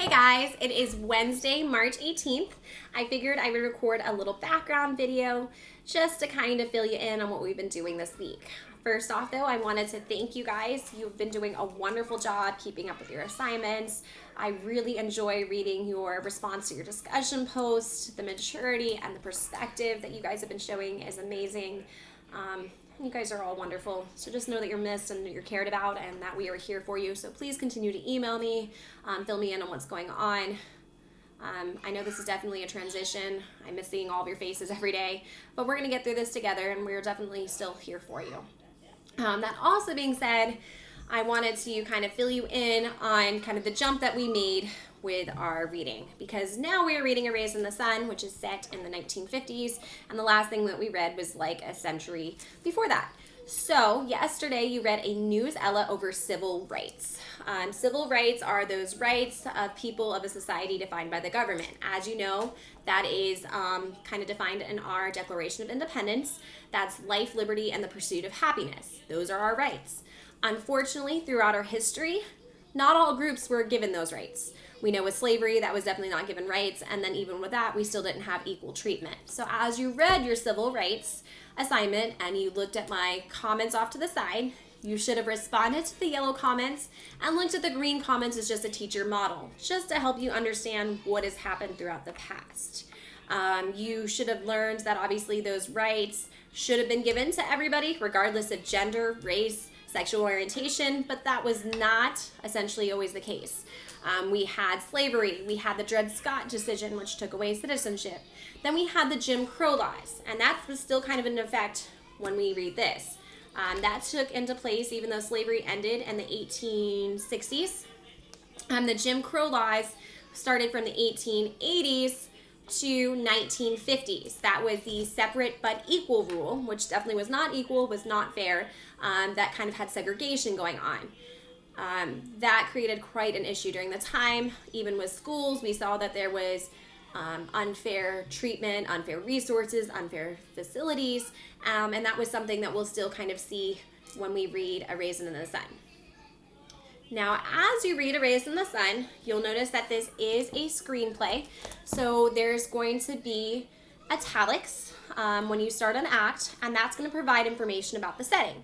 Hey guys, it is Wednesday, March 18th. I figured I would record a little background video just to kind of fill you in on what we've been doing this week. First off though, I wanted to thank you guys. You've been doing a wonderful job keeping up with your assignments. I really enjoy reading your response to your discussion post. The maturity and the perspective that you guys have been showing is amazing. You guys are all wonderful. So just know that you're missed and that you're cared about and that we are here for you. So please continue to email me, fill me in on what's going on. I know this is definitely a transition. I miss seeing all of your faces every day, but we're going to get through this together and we're definitely still here for you. That also being said, I wanted to kind of fill you in on kind of the jump that we made with our reading, because now we are reading A Raisin in the Sun, which is set in the 1950s, and the last thing that we read was like a century before that. So yesterday you read a newsela over civil rights. Civil rights are those rights of people of a society defined by the government. As you know, that is kind of defined in our Declaration of Independence. That's life, liberty, and the pursuit of happiness. Those are our rights. Unfortunately, throughout our history, not all groups were given those rights. We know with slavery, that was definitely not given rights, and then even with that, we still didn't have equal treatment. So as you read your civil rights assignment and you looked at my comments off to the side, you should have responded to the yellow comments and looked at the green comments as just a teacher model, just to help you understand what has happened throughout the past. You should have learned that obviously those rights should have been given to everybody, regardless of gender, race, sexual orientation, but that was not essentially always the case. We had slavery, we had the Dred Scott decision, which took away citizenship. Then we had the Jim Crow laws, and that was still kind of in effect when we read this. That took into place even though slavery ended in the 1860s. The Jim Crow laws started from the 1880s to 1950s. That was the separate but equal rule, which definitely was not equal, was not fair. That kind of had segregation going on. That created quite an issue during the time. Even with schools, we saw that there was unfair treatment, unfair resources, unfair facilities, and that was something that we'll still kind of see when we read A Raisin in the Sun. Now, as you read A Raisin in the Sun, you'll notice that this is a screenplay, so there's going to be italics when you start an act, and that's going to provide information about the setting.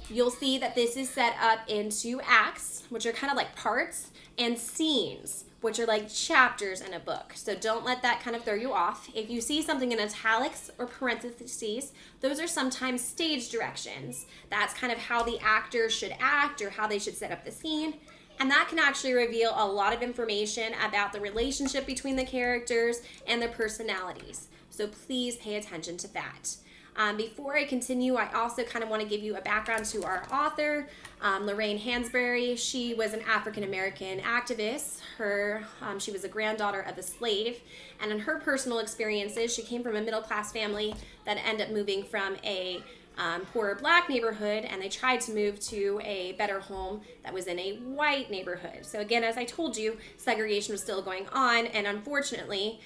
You'll see that this is set up into acts, which are kind of like parts, and scenes, which are like chapters in a book. So don't let that kind of throw you off. If you see something in italics or parentheses, those are sometimes stage directions. That's kind of how the actors should act or how they should set up the scene. And that can actually reveal a lot of information about the relationship between the characters and their personalities. So please pay attention to that. Before I continue, I also kind of want to give you a background to our author, Lorraine Hansberry. She was an African-American activist. She was a granddaughter of a slave, and in her personal experiences, she came from a middle-class family that ended up moving from a poorer black neighborhood, and they tried to move to a better home that was in a white neighborhood. So again, as I told you, segregation was still going on, and unfortunately,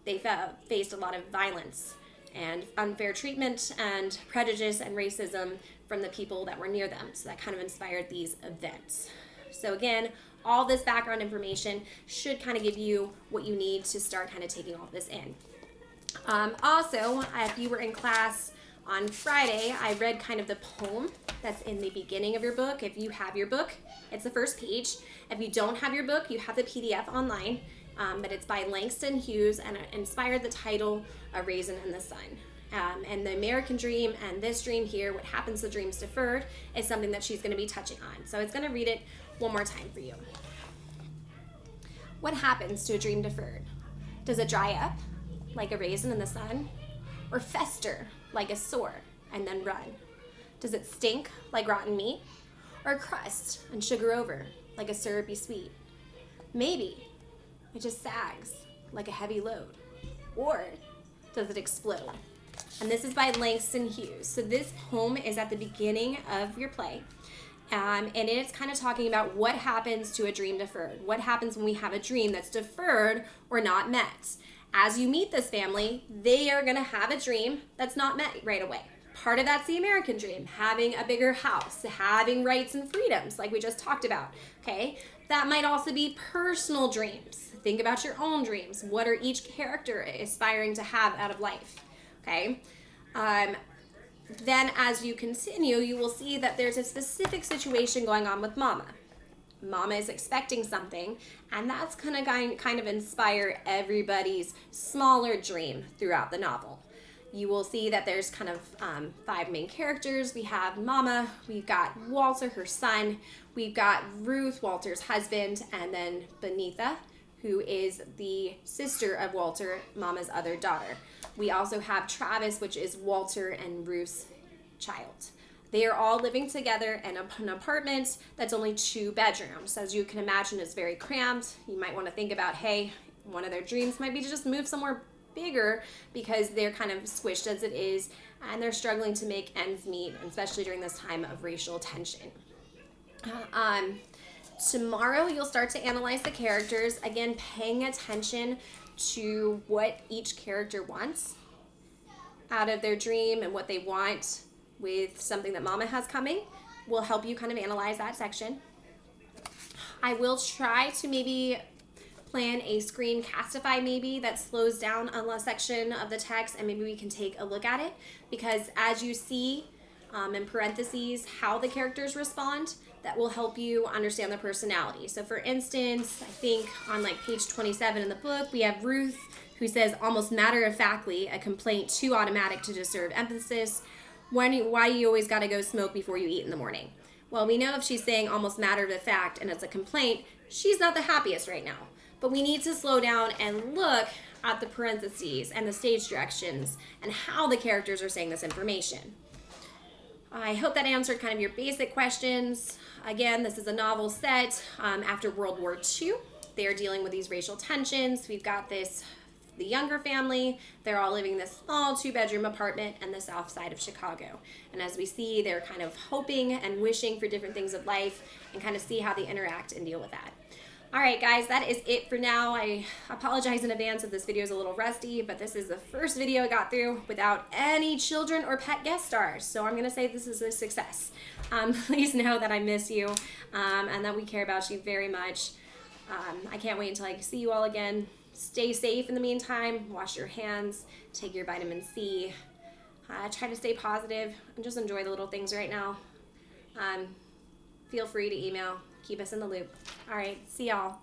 they faced a lot of violence and unfair treatment and prejudice and racism from the people that were near them. So that kind of inspired these events. So again, all this background information should kind of give you what you need to start kind of taking all this in. Also, if you were in class on Friday, I read kind of the poem that's in the beginning of your book. If you have your book, it's the first page. If you don't have your book, you have the PDF online. But it's by Langston Hughes, and it inspired the title A Raisin in the Sun. And the American dream and this dream here, what happens to dreams deferred, is something that she's going to be touching on. So it's going to read it one more time for you. What happens to a dream deferred? Does it dry up like a raisin in the sun? Or fester like a sore and then run? Does it stink like rotten meat? Or crust and sugar over like a syrupy sweet? Maybe it just sags like a heavy load. Or does it explode? And this is by Langston Hughes. So this poem is at the beginning of your play. And it's kind of talking about what happens to a dream deferred. What happens when we have a dream that's deferred or not met. As you meet this family, they are going to have a dream that's not met right away. Part of that's the American dream, having a bigger house, having rights and freedoms like we just talked about, okay? That might also be personal dreams. Think about your own dreams. What are each character aspiring to have out of life, okay? Then as you continue, you will see that there's a specific situation going on with Mama. Mama is expecting something, and that's gonna kind of inspire everybody's smaller dream throughout the novel. You will see that there's kind of 5 main characters. We have Mama, we've got Walter, her son, we've got Ruth, Walter's husband, and then Benitha, who is the sister of Walter, Mama's other daughter. We also have Travis, which is Walter and Ruth's child. They are all living together in an apartment that's only 2 bedrooms. As you can imagine, it's very cramped. You might want to think about, hey, one of their dreams might be to just move somewhere bigger because they're kind of squished as it is, and they're struggling to make ends meet, especially during this time of racial tension. Tomorrow, you'll start to analyze the characters, again, paying attention to what each character wants out of their dream and what they want with something that Mama has coming will help you kind of analyze that section. I will try to maybe plan a screencastify maybe that slows down a section of the text, and maybe we can take a look at it, because as you see in parentheses how the characters respond, that will help you understand the personality. So for instance, I think on like page 27 in the book, we have Ruth who says almost matter-of-factly, a complaint too automatic to deserve emphasis. Why you always got to go smoke before you eat in the morning? Well, we know if she's saying almost matter-of-fact and it's a complaint, she's not the happiest right now. But we need to slow down and look at the parentheses and the stage directions and how the characters are saying this information. I hope that answered kind of your basic questions. Again, this is a novel set after World War II. They are dealing with these racial tensions. We've got the younger family. They're all living in this small 2-bedroom apartment in the south side of Chicago. And as we see, they're kind of hoping and wishing for different things of life, and kind of see how they interact and deal with that. All right, guys, that is it for now. I apologize in advance if this video is a little rusty, but this is the first video I got through without any children or pet guest stars, so I'm going to say this is a success. Please know that I miss you and that we care about you very much. I can't wait until I see you all again. Stay safe in the meantime. Wash your hands. Take your vitamin C. Try to stay positive and just enjoy the little things right now. Feel free to email. Keep us in the loop. All right, see y'all.